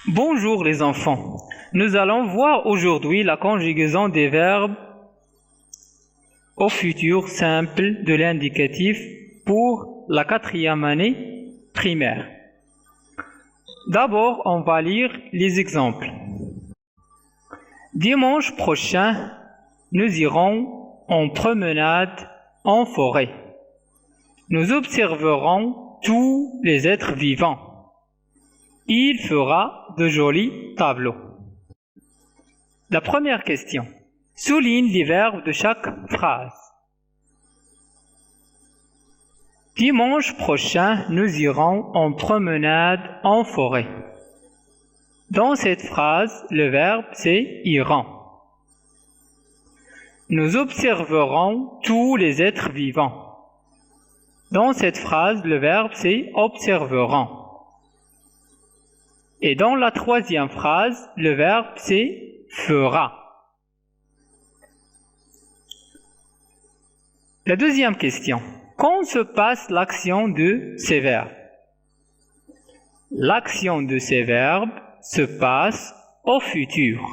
Bonjour les enfants. Nous allons voir aujourd'hui la conjugaison des verbes au futur simple de l'indicatif pour la 4e année primaire. D'abord, on va lire les exemples. Dimanche prochain, nous irons en promenade en forêt. Nous observerons tous les êtres vivants. Il fera de jolis tableaux. La première question. Souligne les verbes de chaque phrase. Dimanche prochain, nous irons en promenade en forêt. Dans cette phrase, le verbe c'est iront. Nous observerons tous les êtres vivants. Dans cette phrase, le verbe c'est observeront. Et dans la 3e phrase, le verbe c'est fera. La 2e question. Quand se passe l'action de ces verbes? L'action de ces verbes se passe au futur.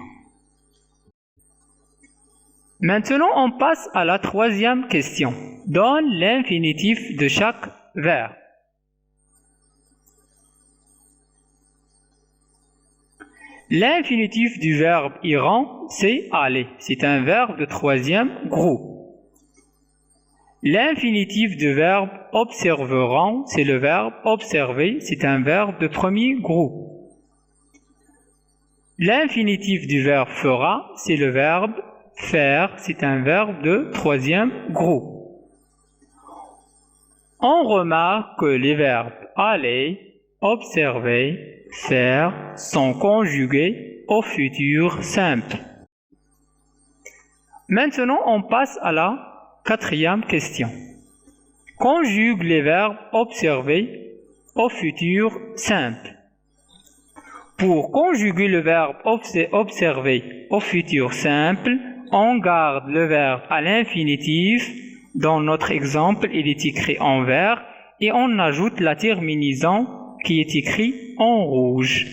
Maintenant, on passe à la 3e question. Donne l'infinitif de chaque verbe. L'infinitif du verbe iront, c'est aller. C'est un verbe de 3e groupe. L'infinitif du verbe observeront, c'est le verbe observer. C'est un verbe de 1er groupe. L'infinitif du verbe fera, c'est le verbe faire. C'est un verbe de 3e groupe. On remarque que les verbes aller, observer, faire sont conjugués au futur simple. Maintenant, on passe à la 4e question. Conjugue les verbes observer au futur simple. Pour conjuguer le verbe observer au futur simple, on garde le verbe à l'infinitif. Dans notre exemple, il est écrit en vert et on ajoute la terminaison qui est écrit en rouge.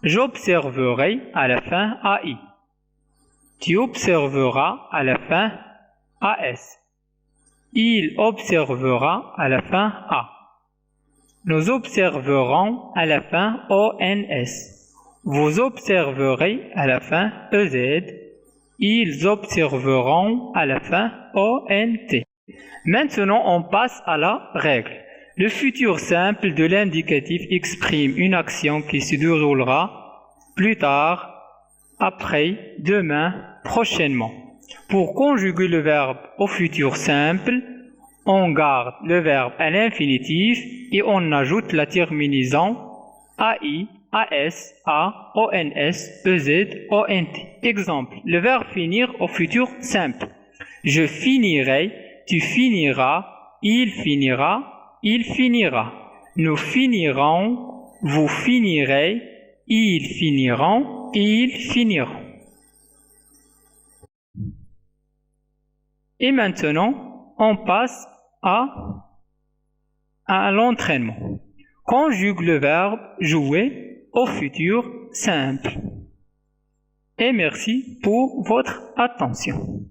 J'observerai à la fin AI. Tu observeras à la fin AS. Il observera à la fin A. Nous observerons à la fin ONS. Vous observerez à la fin EZ. Ils observeront à la fin ONT. Maintenant, on passe à la règle. Le futur simple de l'indicatif exprime une action qui se déroulera plus tard, après, demain, prochainement. Pour conjuguer le verbe au futur simple, on garde le verbe à l'infinitif et on ajoute la terminaison AI, AS, A, ONS, EZ, ONT. Exemple, le verbe finir au futur simple. Je finirai, tu finiras, il finira, il finira. Nous finirons, vous finirez, ils finiront, ils finiront. Et maintenant, on passe à l'entraînement. Conjugue le verbe jouer au futur simple. Et merci pour votre attention.